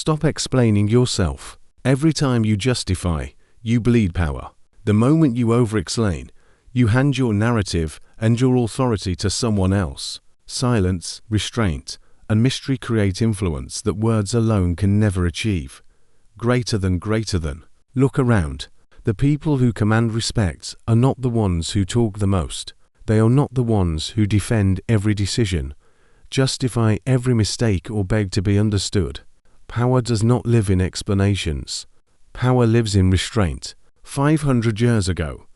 Stop explaining yourself. Every time you justify, you bleed power. The moment you over-explain, you hand your narrative and your authority to someone else. Silence, restraint, and mystery create influence that words alone can never achieve. Greater than. Look around. The people who command respect are not the ones who talk the most. They are not the ones who defend every decision, justify every mistake, or beg to be understood. Power does not live in explanations. Power lives in restraint. 500 years ago,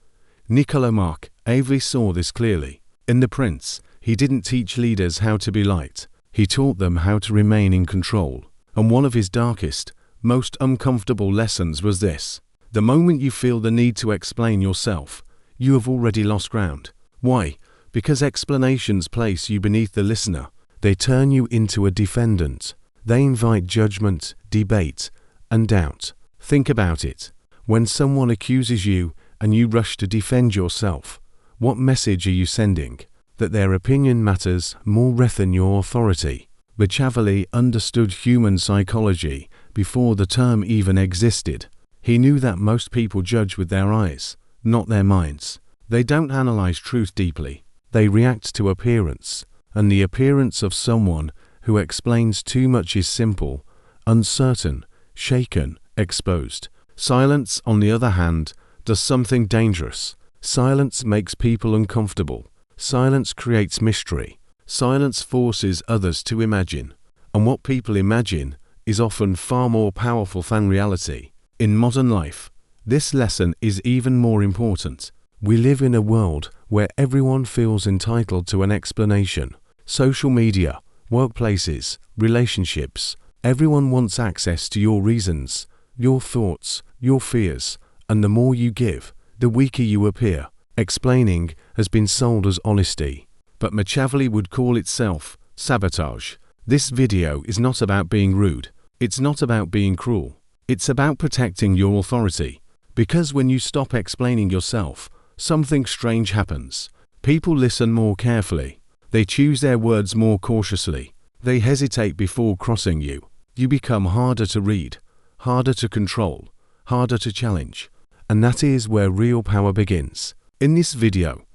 Niccolo Machiavelli saw this clearly. In The Prince, he didn't teach leaders how to be liked. He taught them how to remain in control. And one of his darkest, most uncomfortable lessons was this: the moment you feel the need to explain yourself, you have already lost ground. Why? Because explanations place you beneath the listener. They turn you into a defendant. They invite judgment, debate, and doubt. Think about it. When someone accuses you and you rush to defend yourself, what message are you sending? That their opinion matters more than your authority. Machiavelli understood human psychology before the term even existed. He knew that most people judge with their eyes, not their minds. They don't analyze truth deeply. They react to appearance, and the appearance of someone who explains too much is simple, uncertain, shaken, exposed. Silence, on the other hand, does something dangerous. Silence makes people uncomfortable. Silence creates mystery. Silence forces others to imagine. And what people imagine is often far more powerful than reality. In modern life, this lesson is even more important. We live in a world where everyone feels entitled to an explanation. Social media, workplaces, relationships, everyone wants access to your reasons, your thoughts, your fears, and the more you give, the weaker you appear. Explaining has been sold as honesty, but Machiavelli would call it self-sabotage. This video is not about being rude. It's not about being cruel. It's about protecting your authority. Because when you stop explaining yourself, something strange happens. People listen more carefully. They choose their words more cautiously. They hesitate before crossing you. You become harder to read, harder to control, harder to challenge. And that is where real power begins. In this video,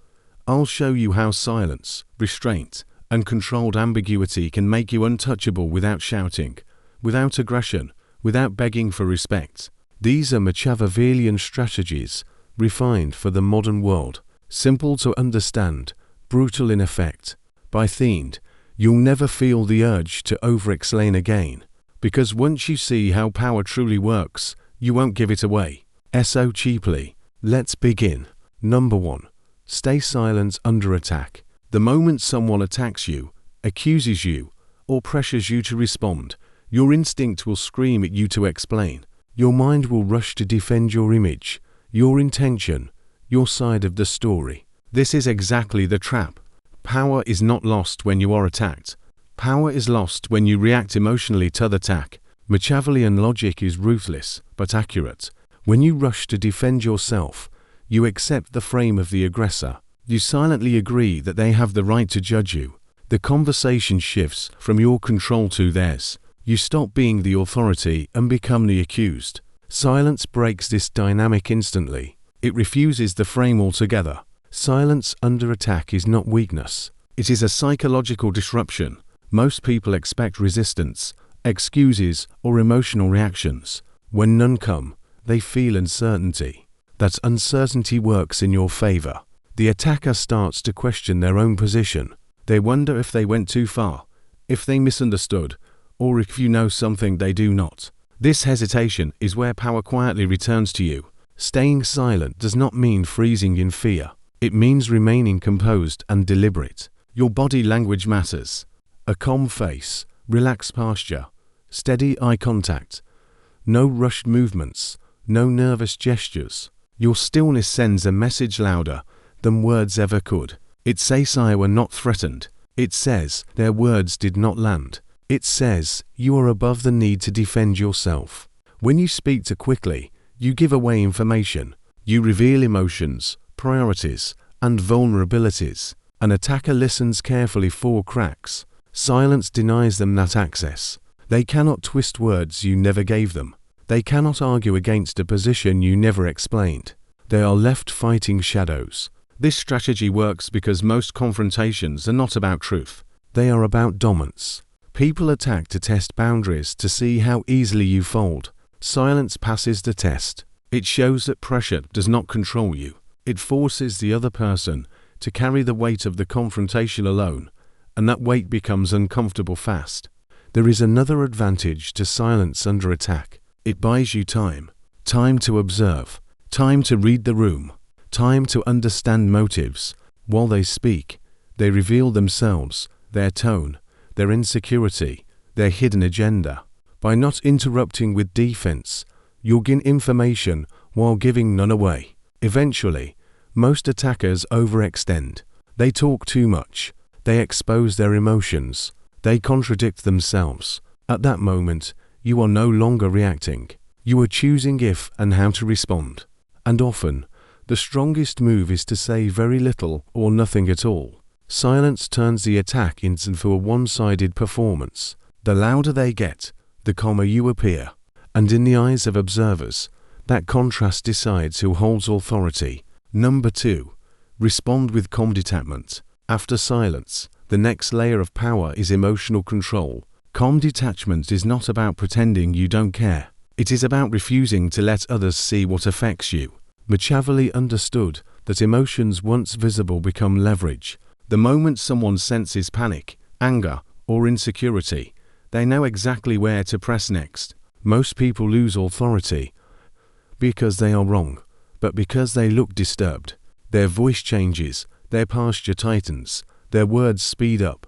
I'll show you how silence, restraint, and controlled ambiguity can make you untouchable without shouting, without aggression, without begging for respect. These are Machiavellian strategies, refined for the modern world. Simple to understand, brutal in effect. By themed, you'll never feel the urge to over-explain again, because once you see how power truly works, you won't give it away so cheaply. Let's begin. Number 1. Stay silent under attack. The moment someone attacks you, accuses you, or pressures you to respond, your instinct will scream at you to explain. Your mind will rush to defend your image, your intention, your side of the story. This is exactly the trap. Power is not lost when you are attacked. Power is lost when you react emotionally to the attack. Machiavellian logic is ruthless, but accurate. When you rush to defend yourself, you accept the frame of the aggressor. You silently agree that they have the right to judge you. The conversation shifts from your control to theirs. You stop being the authority and become the accused. Silence breaks this dynamic instantly. It refuses the frame altogether. Silence under attack is not weakness. It is a psychological disruption. Most people expect resistance, excuses, or emotional reactions. When none come, they feel uncertainty. That uncertainty works in your favor. The attacker starts to question their own position. They wonder if they went too far, if they misunderstood, or if you know something they do not. This hesitation is where power quietly returns to you. Staying silent does not mean freezing in fear. It means remaining composed and deliberate. Your body language matters. A calm face, relaxed posture, steady eye contact. No rushed movements, no nervous gestures. Your stillness sends a message louder than words ever could. It says I were not threatened. It says their words did not land. It says you are above the need to defend yourself. When you speak too quickly, you give away information. You reveal emotions, priorities, and vulnerabilities. An attacker listens carefully for cracks. Silence denies them that access. They cannot twist words you never gave them. They cannot argue against a position you never explained. They are left fighting shadows. This strategy works because most confrontations are not about truth. They are about dominance. People attack to test boundaries to see how easily you fold. Silence passes the test. It shows that pressure does not control you. It forces the other person to carry the weight of the confrontation alone, and that weight becomes uncomfortable fast. There is another advantage to silence under attack. It buys you time. Time to observe. Time to read the room. Time to understand motives. While they speak, they reveal themselves, their tone, their insecurity, their hidden agenda. By not interrupting with defense, you'll gain information while giving none away. Eventually, most attackers overextend. They talk too much. They expose their emotions. They contradict themselves. At that moment, you are no longer reacting. You are choosing if and how to respond. And often, the strongest move is to say very little or nothing at all. Silence turns the attack into a one-sided performance. The louder they get, the calmer you appear. And in the eyes of observers, that contrast decides who holds authority. Number 2. Respond with calm detachment. After silence, the next layer of power is emotional control. Calm detachment is not about pretending you don't care. It is about refusing to let others see what affects you. Machiavelli understood that emotions once visible become leverage. The moment someone senses panic, anger, or insecurity, they know exactly where to press next. Most people lose authority because they are wrong, but because they look disturbed. Their voice changes, their posture tightens, their words speed up.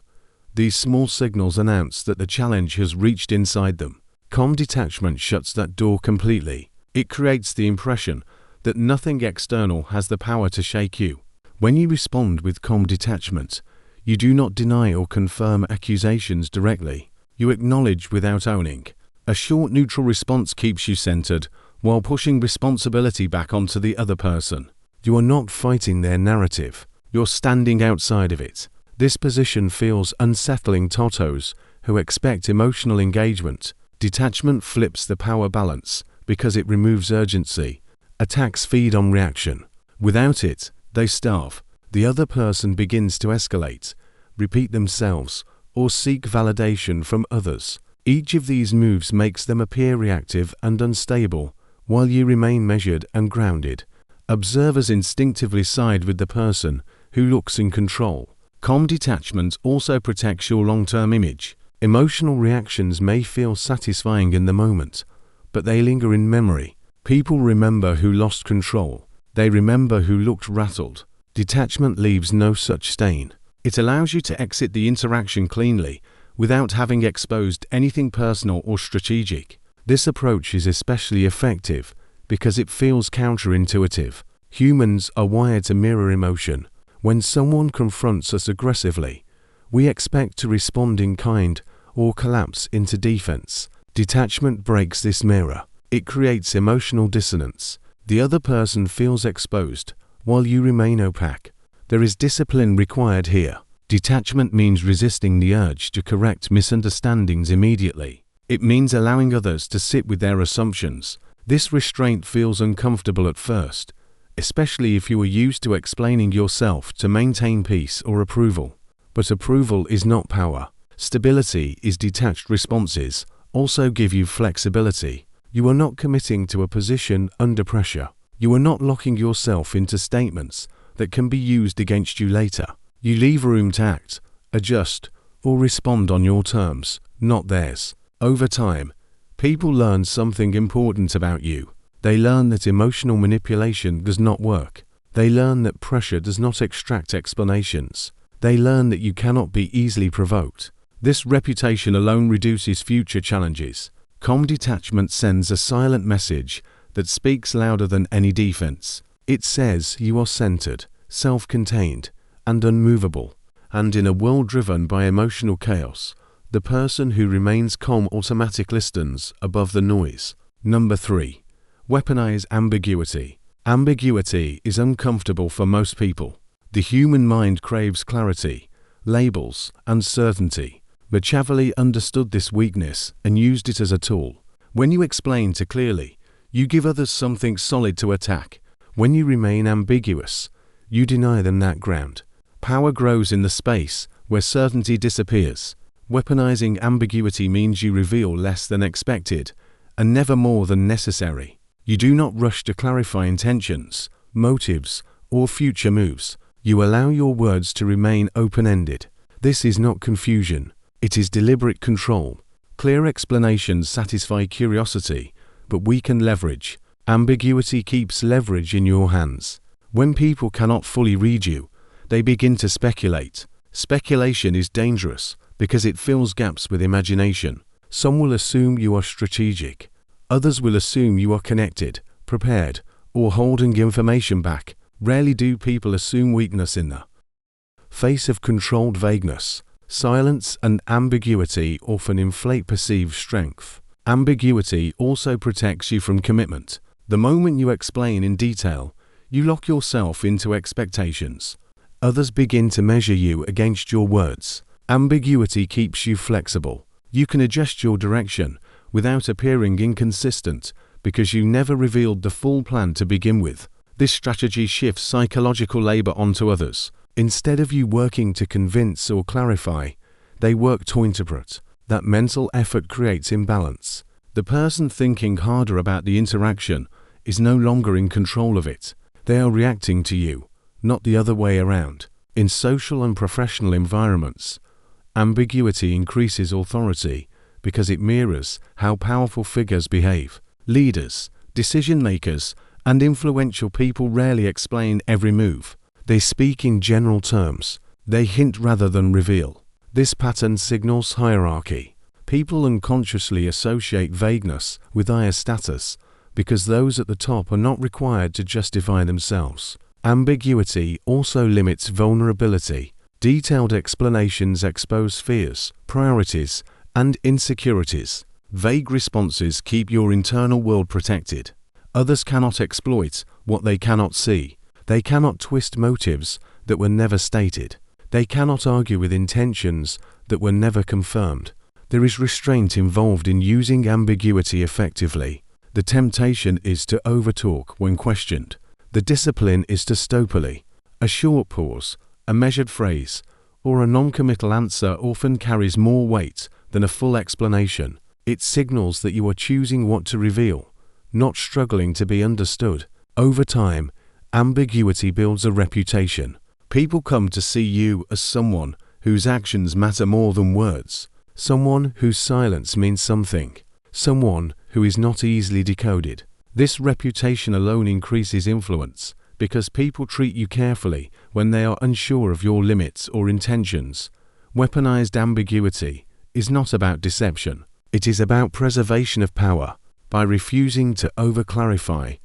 These small signals announce that the challenge has reached inside them. Calm detachment shuts that door completely. It creates the impression that nothing external has the power to shake you. When you respond with calm detachment, you do not deny or confirm accusations directly. You acknowledge without owning. A short neutral response keeps you centered while pushing responsibility back onto the other person. You are not fighting their narrative. You're standing outside of it. This position feels unsettling to those who expect emotional engagement. Detachment flips the power balance because it removes urgency. Attacks feed on reaction. Without it, they starve. The other person begins to escalate, repeat themselves, or seek validation from others. Each of these moves makes them appear reactive and unstable, while you remain measured and grounded. Observers instinctively side with the person who looks in control. Calm detachment also protects your long-term image. Emotional reactions may feel satisfying in the moment, but they linger in memory. People remember who lost control. They remember who looked rattled. Detachment leaves no such stain. It allows you to exit the interaction cleanly without having exposed anything personal or strategic. This approach is especially effective because it feels counterintuitive. Humans are wired to mirror emotion. When someone confronts us aggressively, we expect to respond in kind or collapse into defense. Detachment breaks this mirror. It creates emotional dissonance. The other person feels exposed, while you remain opaque. There is discipline required here. Detachment means resisting the urge to correct misunderstandings immediately. It means allowing others to sit with their assumptions. This restraint feels uncomfortable at first, especially if you are used to explaining yourself to maintain peace or approval. But approval is not power. Stability is detached responses also give you flexibility. You are not committing to a position under pressure. You are not locking yourself into statements that can be used against you later. You leave room to act, adjust, or respond on your terms, not theirs. Over time, people learn something important about you. They learn that emotional manipulation does not work. They learn that pressure does not extract explanations. They learn that you cannot be easily provoked. This reputation alone reduces future challenges. Calm detachment sends a silent message that speaks louder than any defense. It says you are centered, self-contained, and unmovable. And in a world driven by emotional chaos, the person who remains calm automatically listens above the noise. Number 3. Weaponize ambiguity. Ambiguity is uncomfortable for most people. The human mind craves clarity, labels, and certainty. Machiavelli understood this weakness and used it as a tool. When you explain too clearly, you give others something solid to attack. When you remain ambiguous, you deny them that ground. Power grows in the space where certainty disappears. Weaponizing ambiguity means you reveal less than expected and never more than necessary. You do not rush to clarify intentions, motives, or future moves. You allow your words to remain open-ended. This is not confusion. It is deliberate control. Clear explanations satisfy curiosity, but weaken leverage. Ambiguity keeps leverage in your hands. When people cannot fully read you, they begin to speculate. Speculation is dangerous because it fills gaps with imagination. Some will assume you are strategic. Others will assume you are connected, prepared, or holding information back. Rarely do people assume weakness in the face of controlled vagueness. Silence and ambiguity often inflate perceived strength. Ambiguity also protects you from commitment. The moment you explain in detail, you lock yourself into expectations. Others begin to measure you against your words. Ambiguity keeps you flexible. You can adjust your direction without appearing inconsistent because you never revealed the full plan to begin with. This strategy shifts psychological labor onto others. Instead of you working to convince or clarify, they work to interpret. That mental effort creates imbalance. The person thinking harder about the interaction is no longer in control of it. They are reacting to you, not the other way around. In social and professional environments, ambiguity increases authority because it mirrors how powerful figures behave. Leaders, decision-makers, and influential people rarely explain every move. They speak in general terms. They hint rather than reveal. This pattern signals hierarchy. People unconsciously associate vagueness with higher status because those at the top are not required to justify themselves. Ambiguity also limits vulnerability. Detailed explanations expose fears, priorities, and insecurities. Vague responses keep your internal world protected. Others cannot exploit what they cannot see. They cannot twist motives that were never stated. They cannot argue with intentions that were never confirmed. There is restraint involved in using ambiguity effectively. The temptation is to overtalk when questioned. The discipline is to stopely. A short pause, a measured phrase, or a non-committal answer often carries more weight than a full explanation. It signals that you are choosing what to reveal, not struggling to be understood. Over time, ambiguity builds a reputation. People come to see you as someone whose actions matter more than words, someone whose silence means something, someone who is not easily decoded. This reputation alone increases influence because people treat you carefully when they are unsure of your limits or intentions. Weaponized ambiguity is not about deception. It is about preservation of power. By refusing to over-clarify,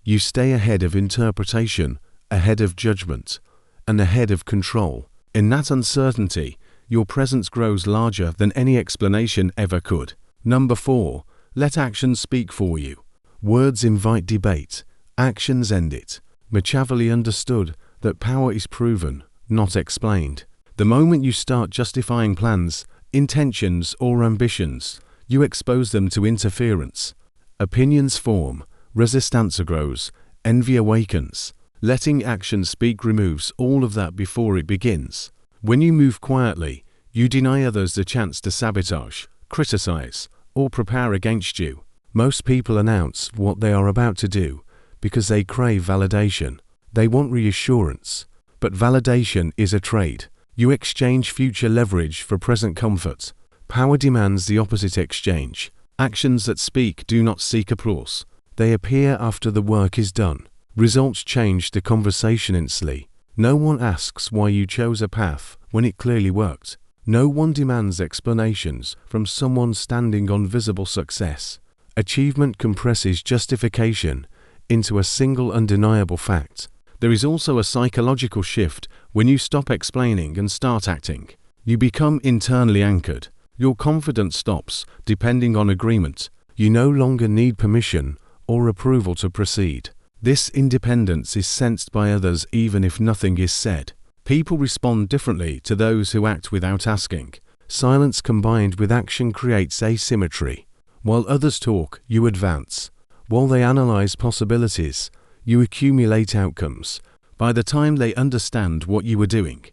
you stay ahead of interpretation, ahead of judgment, and ahead of control. In that uncertainty, your presence grows larger than any explanation ever could. Number 4. Let actions speak for you. Words invite debate. Actions end it. Machiavelli understood that power is proven, not explained. The moment you start justifying plans, intentions, or ambitions, you expose them to interference. Opinions form, resistance grows, envy awakens. Letting action speak removes all of that before it begins. When you move quietly, you deny others the chance to sabotage, criticize, or prepare against you. Most people announce what they are about to do because they crave validation. They want reassurance. But validation is a trade. You exchange future leverage for present comfort. Power demands the opposite exchange. Actions that speak do not seek applause. They appear after the work is done. Results change the conversation instantly. No one asks why you chose a path when it clearly worked. No one demands explanations from someone standing on visible success. Achievement compresses justification into a single undeniable fact. There is also a psychological shift when you stop explaining and start acting. You become internally anchored. Your confidence stops depending on agreement. You no longer need permission or approval to proceed. This independence is sensed by others even if nothing is said. People respond differently to those who act without asking. Silence combined with action creates asymmetry. While others talk, you advance. While they analyze possibilities, you accumulate outcomes. By the time they understand what you are doing,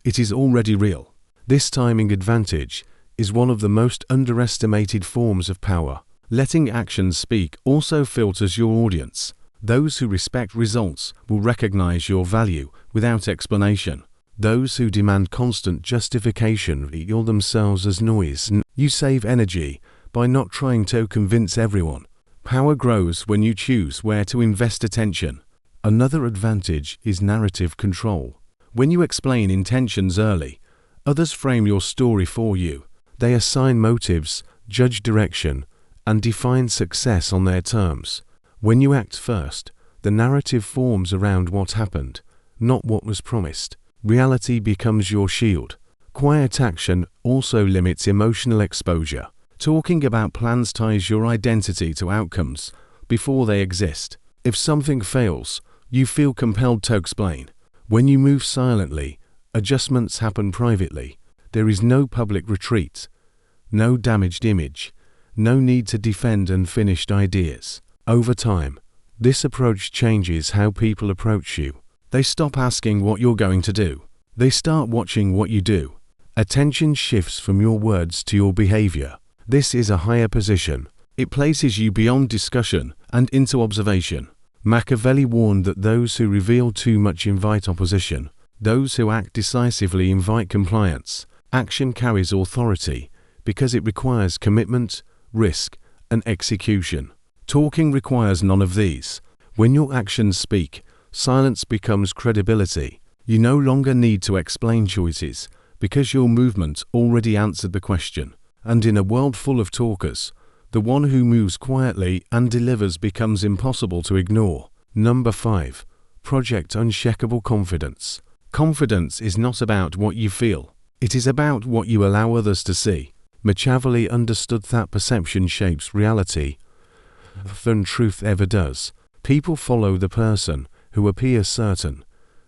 it is already real. This timing advantage is one of the most underestimated forms of power. Letting actions speak also filters your audience. Those who respect results will recognize your value without explanation. Those who demand constant justification reveal themselves as noise. You save energy by not trying to convince everyone. Power grows when you choose where to invest attention. Another advantage is narrative control. When you explain intentions early, others frame your story for you. They assign motives, judge direction, and define success on their terms. When you act first, the narrative forms around what happened, not what was promised. Reality becomes your shield. Quiet action also limits emotional exposure. Talking about plans ties your identity to outcomes before they exist. If something fails, you feel compelled to explain. When you move silently, adjustments happen privately. There is no public retreat, no damaged image, no need to defend unfinished ideas. Over time, this approach changes how people approach you. They stop asking what you're going to do. They start watching what you do. Attention shifts from your words to your behavior. This is a higher position. It places you beyond discussion and into observation. Machiavelli warned that those who reveal too much invite opposition. Those who act decisively invite compliance. Action carries authority because it requires commitment, risk, and execution. Talking requires none of these. When your actions speak, silence becomes credibility. You no longer need to explain choices because your movement already answered the question. And in a world full of talkers, the one who moves quietly and delivers becomes impossible to ignore. Number 5. Project unshakable confidence. Confidence is not about what you feel. It is about what you allow others to see. Machiavelli understood that perception shapes reality than truth ever does. People follow the person who appears certain,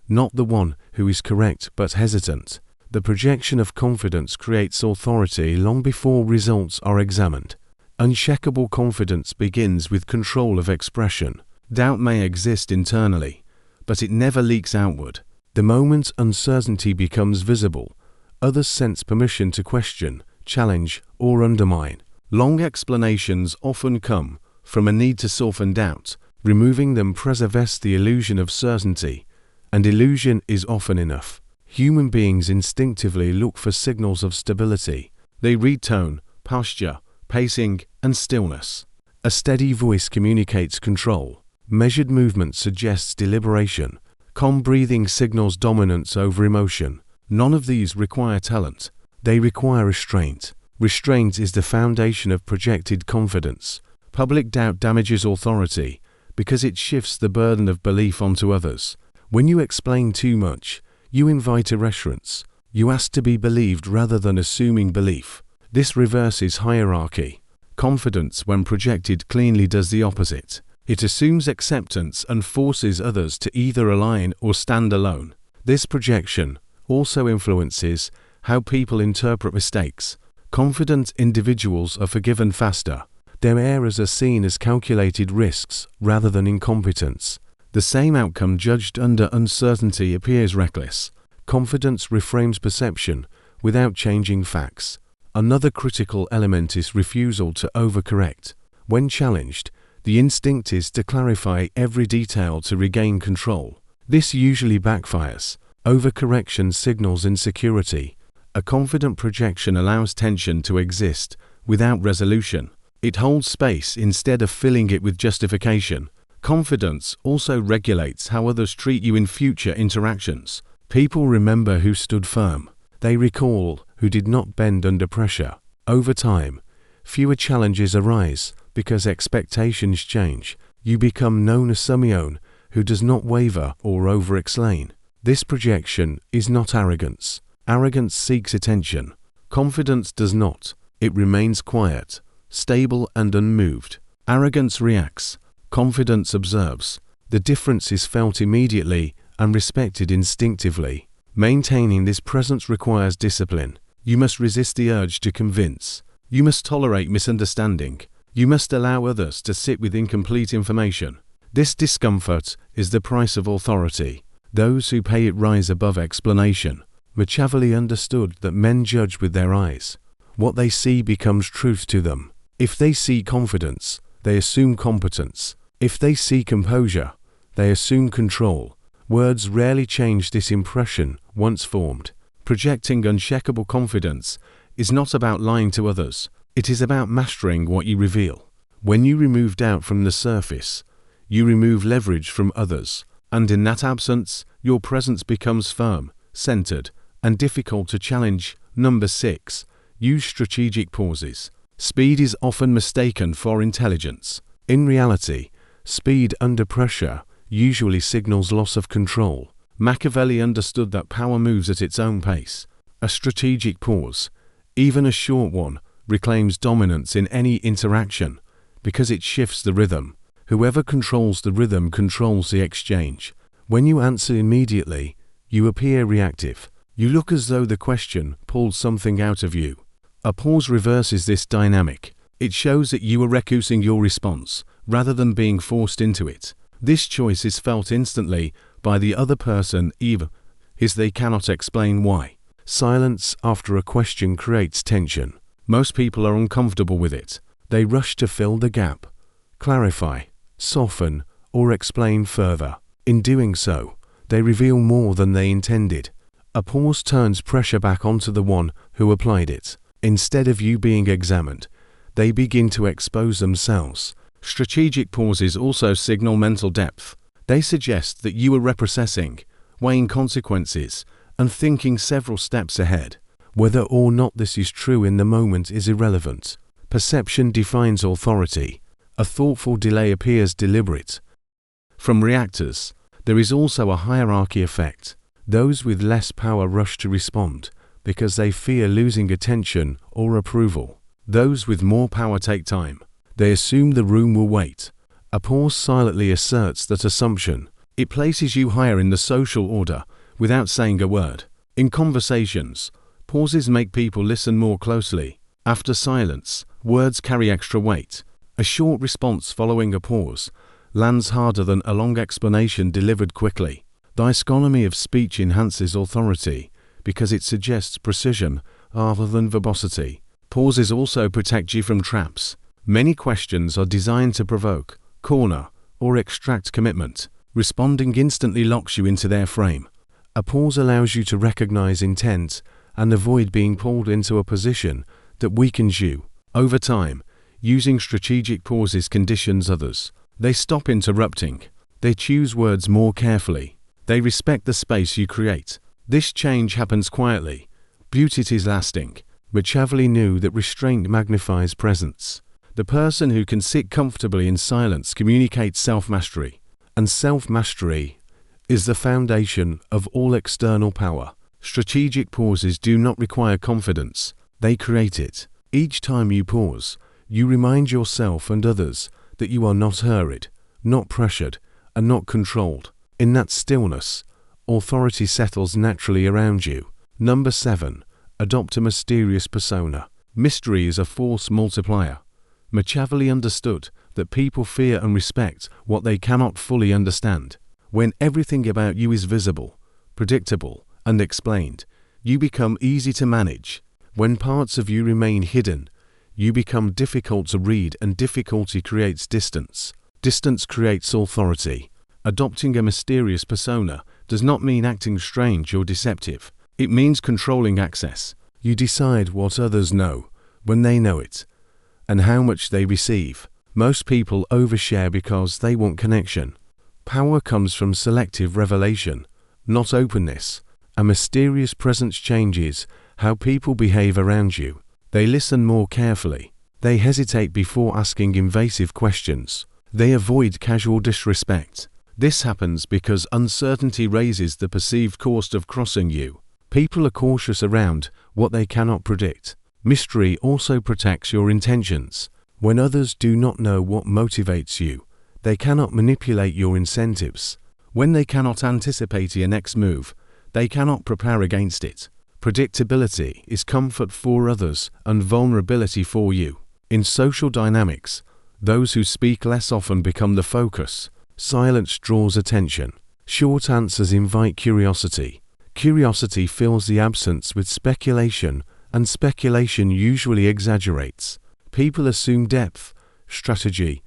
not the one who is correct but hesitant. The projection of confidence creates authority long before results are examined. Unshakable confidence begins with control of expression. Doubt may exist internally, but it never leaks outward. The moment uncertainty becomes visible, others sense permission to question, challenge, or undermine. Long explanations often come from a need to soften doubt. Removing them preserves the illusion of certainty, and illusion is often enough. Human beings instinctively look for signals of stability. They read tone, posture, pacing, and stillness. A steady voice communicates control. Measured movement suggests deliberation. Calm breathing signals dominance over emotion. None of these require talent. They require restraint. Restraint is the foundation of projected confidence. Public doubt damages authority because it shifts the burden of belief onto others. When you explain too much, you invite irreverence. You ask to be believed rather than assuming belief. This reverses hierarchy. Confidence, when projected cleanly, does the opposite. It assumes acceptance and forces others to either align or stand alone. This projection also influences how people interpret mistakes. Confident individuals are forgiven faster. Their errors are seen as calculated risks rather than incompetence. The same outcome judged under uncertainty appears reckless. Confidence reframes perception without changing facts. Another critical element is refusal to overcorrect. When challenged, the instinct is to clarify every detail to regain control. This usually backfires. Overcorrection signals insecurity. A confident projection allows tension to exist without resolution. It holds space instead of filling it with justification. Confidence also regulates how others treat you in future interactions. People remember who stood firm. They recall who did not bend under pressure. Over time, fewer challenges arise because expectations change. You become known as someone who does not waver or over-explain. This projection is not arrogance. Arrogance seeks attention. Confidence does not. It remains quiet, stable and unmoved. Arrogance reacts. Confidence observes. The difference is felt immediately and respected instinctively. Maintaining this presence requires discipline. You must resist the urge to convince. You must tolerate misunderstanding. You must allow others to sit with incomplete information. This discomfort is the price of authority. Those who pay it rise above explanation. Machiavelli understood that men judge with their eyes. What they see becomes truth to them. If they see confidence, they assume competence. If they see composure, they assume control. Words rarely change this impression once formed. Projecting unshakable confidence is not about lying to others. It is about mastering what you reveal. When you remove doubt from the surface, you remove leverage from others, and in that absence, your presence becomes firm, centered, and difficult to challenge. Number 6. Use strategic pauses. Speed is often mistaken for intelligence. In reality, speed under pressure usually signals loss of control. Machiavelli understood that power moves at its own pace. A strategic pause, even a short one, reclaims dominance in any interaction because it shifts the rhythm. Whoever controls the rhythm controls the exchange. When you answer immediately, you appear reactive. You look as though the question pulled something out of you. A pause reverses this dynamic. It shows that you are recusing your response rather than being forced into it. This choice is felt instantly by the other person even if they cannot explain why. Silence after a question creates tension. Most people are uncomfortable with it. They rush to fill the gap, clarify, soften, or explain further. In doing so, they reveal more than they intended. A pause turns pressure back onto the one who applied it. Instead of you being examined, they begin to expose themselves. Strategic pauses also signal mental depth. They suggest that you are reprocessing, weighing consequences, and thinking several steps ahead. Whether or not this is true in the moment is irrelevant. Perception defines authority. A thoughtful delay appears deliberate. From reactors, there is also a hierarchy effect. Those with less power rush to respond because they fear losing attention or approval. Those with more power take time. They assume the room will wait. A pause silently asserts that assumption. It places you higher in the social order without saying a word. In conversations, pauses make people listen more closely. After silence, words carry extra weight. A short response following a pause lands harder than a long explanation delivered quickly. The isonomy of speech enhances authority because it suggests precision rather than verbosity. Pauses also protect you from traps. Many questions are designed to provoke, corner, or extract commitment. Responding instantly locks you into their frame. A pause allows you to recognize intent and avoid being pulled into a position that weakens you. Over time, using strategic pauses conditions others. They stop interrupting. They choose words more carefully. They respect the space you create. This change happens quietly, but it is lasting. Machiavelli knew that restraint magnifies presence. The person who can sit comfortably in silence communicates self-mastery, and self-mastery is the foundation of all external power. Strategic pauses do not require confidence, they create it. Each time you pause, you remind yourself and others that you are not hurried, not pressured, and not controlled. In that stillness, authority settles naturally around you. Number 7. Adopt a mysterious persona. Mystery is a force multiplier. Machiavelli understood that people fear and respect what they cannot fully understand. When everything about you is visible, predictable, and explained, you become easy to manage. When parts of you remain hidden, you become difficult to read, and difficulty creates distance. Distance creates authority. Adopting a mysterious persona does not mean acting strange or deceptive. It means controlling access. You decide what others know, when they know it, and how much they receive. Most people overshare because they want connection. Power comes from selective revelation, not openness. A mysterious presence changes how people behave around you. They listen more carefully. They hesitate before asking invasive questions. They avoid casual disrespect. This happens because uncertainty raises the perceived cost of crossing you. People are cautious around what they cannot predict. Mystery also protects your intentions. When others do not know what motivates you, they cannot manipulate your incentives. When they cannot anticipate your next move, they cannot prepare against it. Predictability is comfort for others and vulnerability for you. In social dynamics, those who speak less often become the focus. Silence draws attention. Short answers invite curiosity. Curiosity fills the absence with speculation, and speculation usually exaggerates. People assume depth, strategy,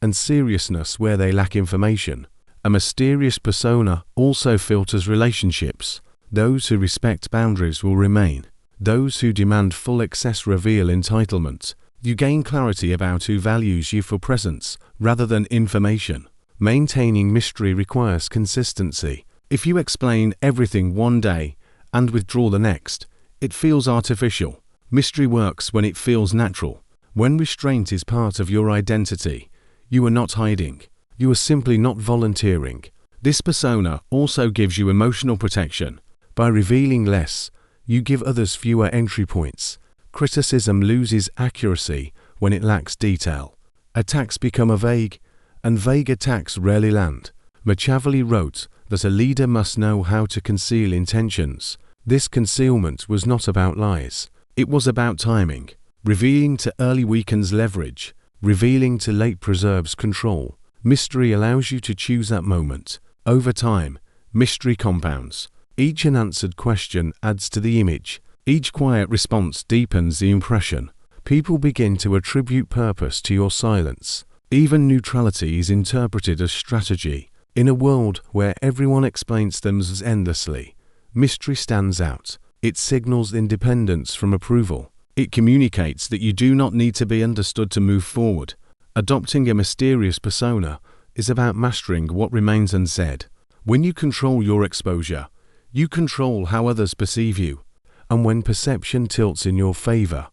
and seriousness where they lack information. A mysterious persona also filters relationships. Those who respect boundaries will remain. Those who demand full access reveal entitlement. You gain clarity about who values you for presence rather than information. Maintaining mystery requires consistency. If you explain everything one day and withdraw the next, it feels artificial. Mystery works when it feels natural. When restraint is part of your identity, you are not hiding. You are simply not volunteering. This persona also gives you emotional protection. By revealing less, you give others fewer entry points. Criticism loses accuracy when it lacks detail. Attacks become vague, and vague attacks rarely land. Machiavelli wrote that a leader must know how to conceal intentions. This concealment was not about lies. It was about timing. Revealing too early weakens leverage. Revealing too late preserves control. Mystery allows you to choose that moment. Over time, mystery compounds. Each unanswered question adds to the image. Each quiet response deepens the impression. People begin to attribute purpose to your silence. Even neutrality is interpreted as strategy. In a world where everyone explains themselves endlessly, mystery stands out. It signals independence from approval. It communicates that you do not need to be understood to move forward. Adopting a mysterious persona is about mastering what remains unsaid. When you control your exposure, you control how others perceive you. And when perception tilts in your favor,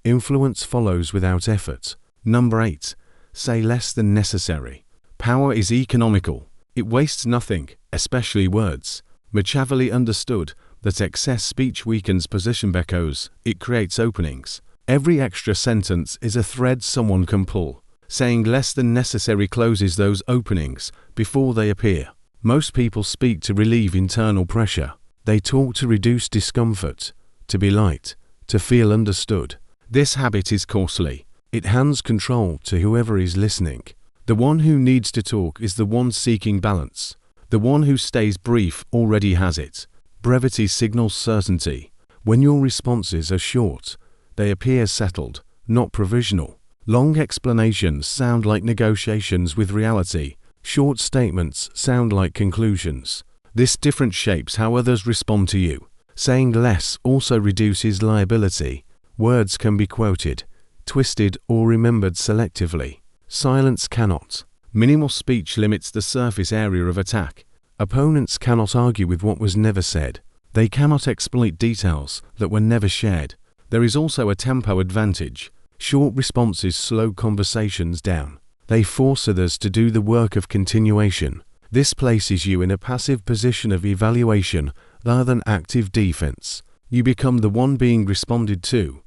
influence follows without effort. Number 8. Say less than necessary. Power is economical. It wastes nothing, especially words. Machiavelli understood that excess speech weakens position echoes. It creates openings. Every extra sentence is a thread someone can pull. Saying less than necessary closes those openings before they appear. Most people speak to relieve internal pressure. They talk to reduce discomfort, to be liked, to feel understood. This habit is costly. It hands control to whoever is listening. The one who needs to talk is the one seeking balance. The one who stays brief already has it. Brevity signals certainty. When your responses are short, they appear settled, not provisional. Long explanations sound like negotiations with reality. Short statements sound like conclusions. This difference shapes how others respond to you. Saying less also reduces liability. Words can be quoted, twisted, or remembered selectively. Silence cannot. Minimal speech limits the surface area of attack. Opponents cannot argue with what was never said. They cannot exploit details that were never shared. There is also a tempo advantage. Short responses slow conversations down. They force others to do the work of continuation. This places you in a passive position of evaluation rather than active defense. You become the one being responded to,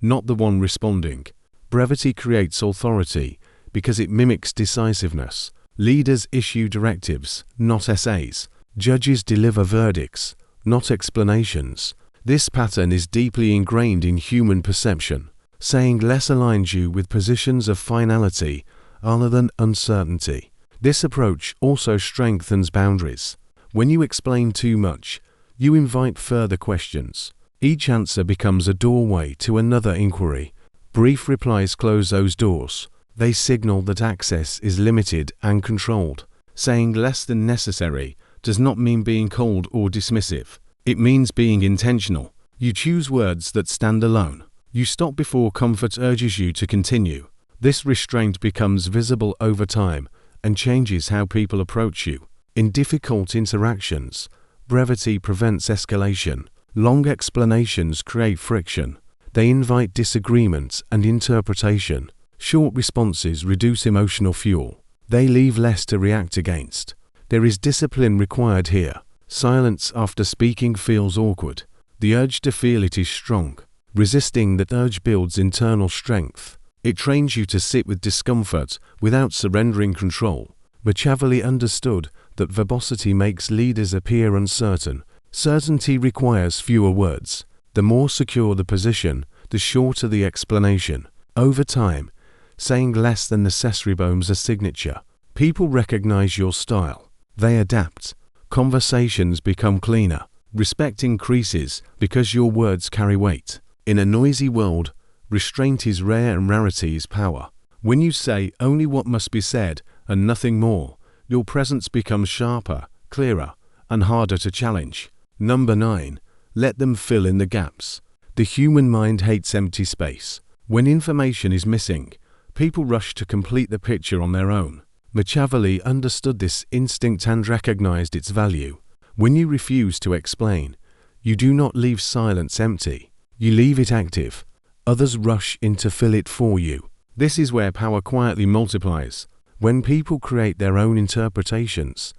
not the one responding. Brevity creates authority because it mimics decisiveness. Leaders issue directives, not essays. Judges deliver verdicts, not explanations. This pattern is deeply ingrained in human perception. Saying less aligns you with positions of finality rather than uncertainty. This approach also strengthens boundaries. When you explain too much, you invite further questions. Each answer becomes a doorway to another inquiry. Brief replies close those doors. They signal that access is limited and controlled. Saying less than necessary does not mean being cold or dismissive. It means being intentional. You choose words that stand alone. You stop before comfort urges you to continue. This restraint becomes visible over time and changes how people approach you. In difficult interactions, brevity prevents escalation. Long explanations create friction. They invite disagreement and interpretation. Short responses reduce emotional fuel. They leave less to react against. There is discipline required here. Silence after speaking feels awkward. The urge to feel it is strong. Resisting that urge builds internal strength. It trains you to sit with discomfort without surrendering control. Machiavelli understood that verbosity makes leaders appear uncertain. Certainty requires fewer words. The more secure the position, the shorter the explanation. Over time, saying less than necessary becomes a signature. People recognize your style. They adapt. Conversations become cleaner. Respect increases because your words carry weight. In a noisy world, restraint is rare and rarity is power. When you say only what must be said and nothing more, your presence becomes sharper, clearer, and harder to challenge. Number 9. Let them fill in the gaps. The human mind hates empty space. When information is missing, people rush to complete the picture on their own. Machiavelli understood this instinct and recognized its value. When you refuse to explain, you do not leave silence empty. You leave it active. Others rush in to fill it for you. This is where power quietly multiplies. When people create their own interpretations,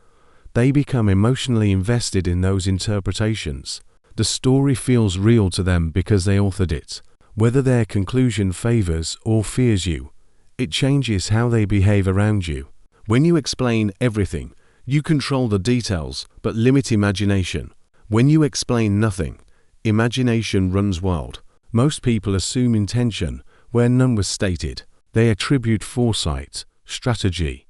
they become emotionally invested in those interpretations. The story feels real to them because they authored it. Whether their conclusion favors or fears you, it changes how they behave around you. When you explain everything, you control the details but limit imagination. When you explain nothing, imagination runs wild. Most people assume intention where none was stated. They attribute foresight, strategy,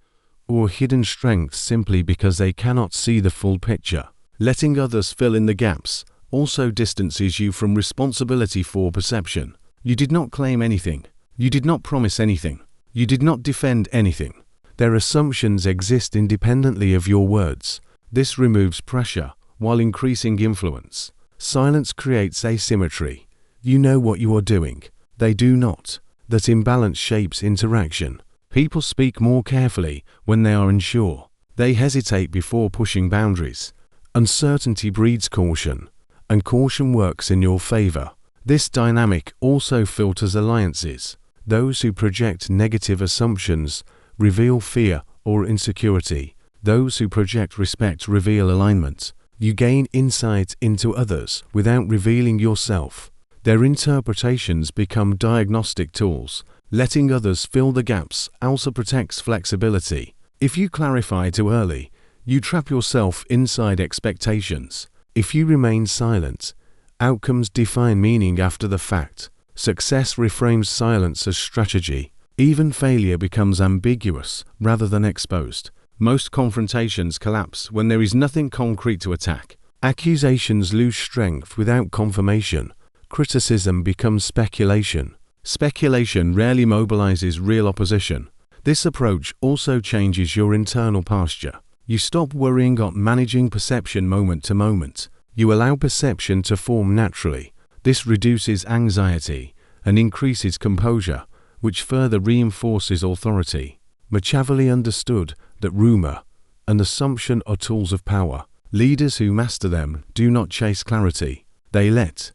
or hidden strength simply because they cannot see the full picture. Letting others fill in the gaps also distances you from responsibility for perception. You did not claim anything. You did not promise anything. You did not defend anything. Their assumptions exist independently of your words. This removes pressure while increasing influence. Silence creates asymmetry. You know what you are doing. They do not. That imbalance shapes interaction. People speak more carefully when they are unsure. They hesitate before pushing boundaries. Uncertainty breeds caution, and caution works in your favor. This dynamic also filters alliances. Those who project negative assumptions reveal fear or insecurity. Those who project respect reveal alignment. You gain insight into others without revealing yourself. Their interpretations become diagnostic tools. Letting others fill the gaps also protects flexibility. If you clarify too early, you trap yourself inside expectations. If you remain silent, outcomes define meaning after the fact. Success reframes silence as strategy. Even failure becomes ambiguous rather than exposed. Most confrontations collapse when there is nothing concrete to attack. Accusations lose strength without confirmation. Criticism becomes speculation. Speculation rarely mobilizes real opposition. This approach also changes your internal posture. You stop worrying about managing perception moment to moment. You allow perception to form naturally. This reduces anxiety and increases composure, which further reinforces authority. Machiavelli understood that rumor and assumption are tools of power. Leaders who master them do not chase clarity. They let.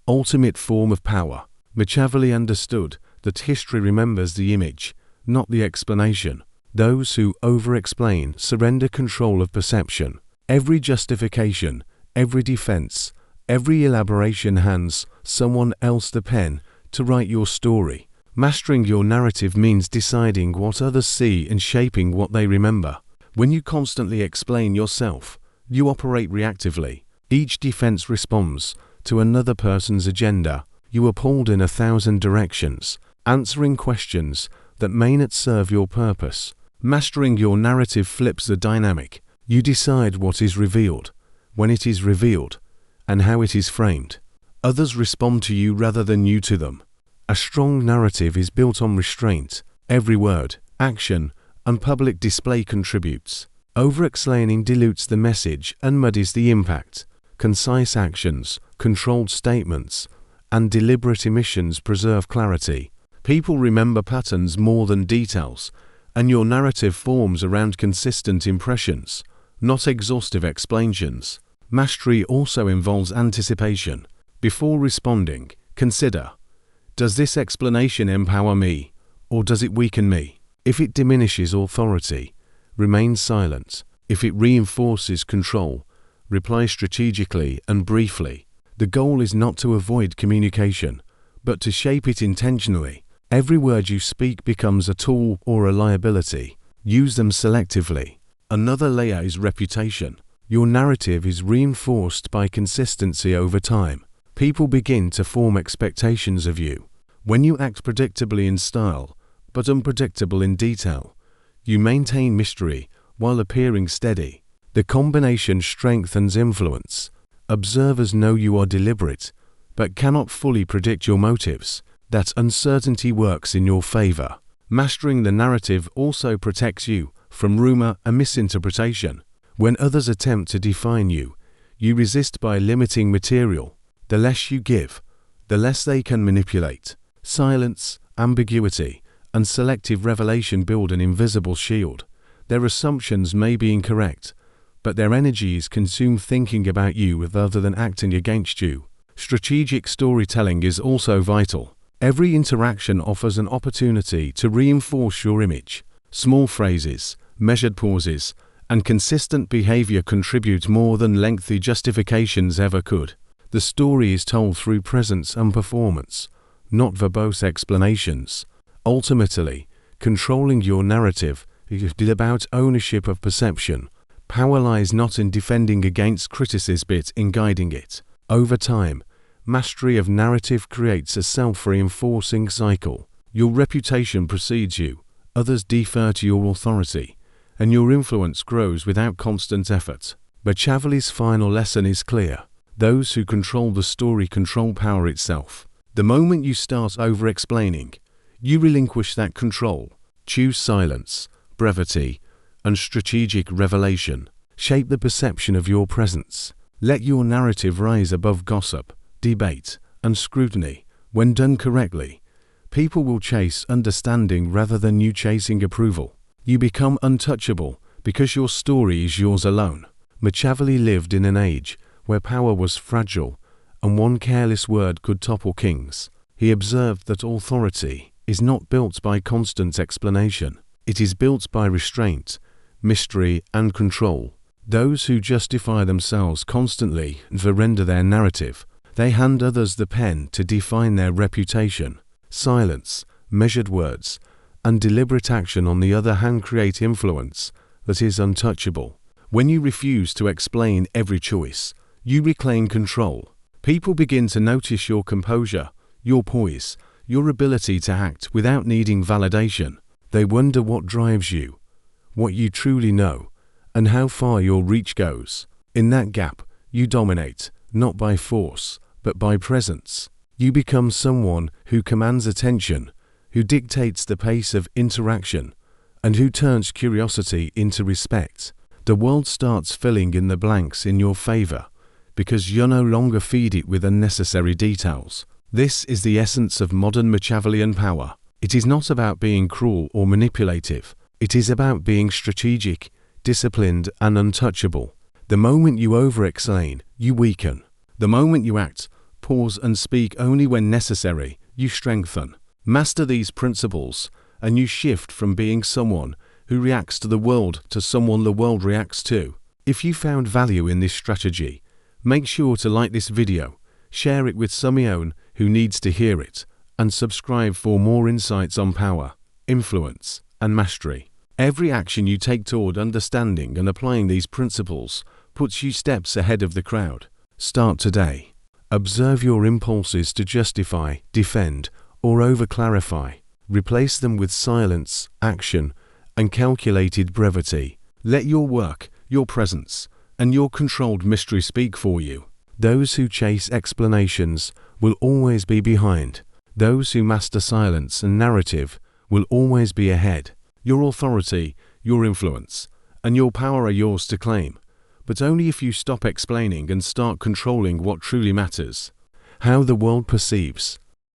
Ultimate form of power. Machiavelli understood that history remembers the image, not the explanation. Those who over-explain surrender control of perception. Every justification, every defense, every elaboration hands someone else the pen to write your story. Mastering your narrative means deciding what others see and shaping what they remember. When you constantly explain yourself, you operate reactively. Each defense responds to another person's agenda. You are pulled in 1,000 directions, answering questions that may not serve your purpose. Mastering your narrative flips the dynamic. You decide what is revealed, when it is revealed, and how it is framed. Others respond to you rather than you to them. A strong narrative is built on restraint. Every word, action, and public display contributes. Over-explaining dilutes the message and muddies the impact. Concise actions, controlled statements, and deliberate omissions preserve clarity. People remember patterns more than details, and your narrative forms around consistent impressions, not exhaustive explanations. Mastery also involves anticipation. Before responding, consider, does this explanation empower me, or does it weaken me? If it diminishes authority, remain silent. If it reinforces control, reply strategically and briefly. The goal is not to avoid communication, but to shape it intentionally. Every word you speak becomes a tool or a liability. Use them selectively. Another layer is reputation. Your narrative is reinforced by consistency over time. People begin to form expectations of you. When you act predictably in style, but unpredictable in detail, you maintain mystery while appearing steady. The combination strengthens influence. Observers know you are deliberate, but cannot fully predict your motives. That uncertainty works in your favor. Mastering the narrative also protects you from rumor and misinterpretation. When others attempt to define you, you resist by limiting material. The less you give, the less they can manipulate. Silence, ambiguity, and selective revelation build an invisible shield. Their assumptions may be incorrect, but their energy is consumed thinking about you rather than acting against you. Strategic storytelling is also vital. Every interaction offers an opportunity to reinforce your image. Small phrases, measured pauses, and consistent behavior contribute more than lengthy justifications ever could. The story is told through presence and performance, not verbose explanations. Ultimately, controlling your narrative is about ownership of perception. Power lies not in defending against criticism but in guiding it. Over time, mastery of narrative creates a self-reinforcing cycle. Your reputation precedes you, others defer to your authority, and your influence grows without constant effort. Machiavelli's final lesson is clear. Those who control the story control power itself. The moment you start over-explaining, you relinquish that control. Choose silence, brevity, and strategic revelation. Shape the perception of your presence. Let your narrative rise above gossip, debate, and scrutiny. When done correctly, people will chase understanding rather than you chasing approval. You become untouchable because your story is yours alone. Machiavelli lived in an age where power was fragile and one careless word could topple kings. He observed that authority is not built by constant explanation. It is built by restraint, mystery, and control. Those who justify themselves constantly surrender their narrative. They hand others the pen to define their reputation. Silence, measured words, and deliberate action on the other hand create influence that is untouchable. When you refuse to explain every choice, you reclaim control. People begin to notice your composure, your poise, your ability to act without needing validation. They wonder what drives you, what you truly know, and how far your reach goes. In that gap, you dominate, not by force, but by presence. You become someone who commands attention, who dictates the pace of interaction, and who turns curiosity into respect. The world starts filling in the blanks in your favor, because you no longer feed it with unnecessary details. This is the essence of modern Machiavellian power. It is not about being cruel or manipulative. It is about being strategic, disciplined, and untouchable. The moment you over-explain, you weaken. The moment you act, pause, and speak only when necessary, you strengthen. Master these principles, and you shift from being someone who reacts to the world to someone the world reacts to. If you found value in this strategy, make sure to like this video, share it with someone who needs to hear it, and subscribe for more insights on power, influence, and mastery. Every action you take toward understanding and applying these principles puts you steps ahead of the crowd. Start today. Observe your impulses to justify, defend, or over-clarify. Replace them with silence, action, and calculated brevity. Let your work, your presence, and your controlled mystery speak for you. Those who chase explanations will always be behind. Those who master silence and narrative will always be ahead. Your authority, your influence, and your power are yours to claim, but only if you stop explaining and start controlling what truly matters. How the world perceives